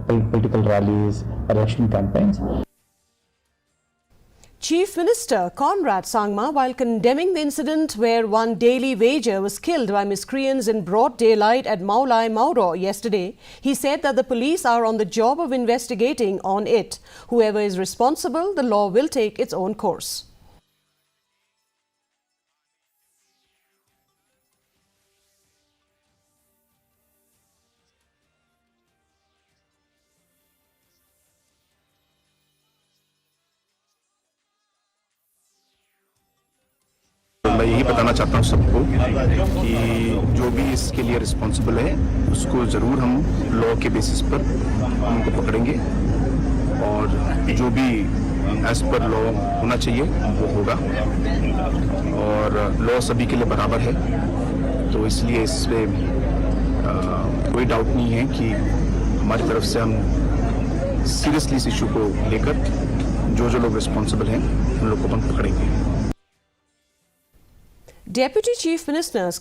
political rallies, election campaigns. Chief Minister Conrad Sangma, while condemning the incident where one daily wager was killed by miscreants in broad daylight at Maulai Mauro yesterday, he said that the police are on the job of investigating on it. Whoever is responsible, the law will take its own course. मैं यही बताना चाहता हूँ सबको कि जो भी इसके लिए रिस्पॉन्सिबल है उसको ज़रूर हम लॉ के बेसिस पर उनको पकड़ेंगे और जो भी एज पर लॉ होना चाहिए वो होगा और लॉ सभी के लिए बराबर है। तो इसलिए इस पे कोई डाउट नहीं है कि हमारी तरफ से हम सीरियसली इस इशू को लेकर जो लोग रिस्पॉन्सिबल हैं उन लोग को हम पकड़ेंगे। Deputy Chief Ministers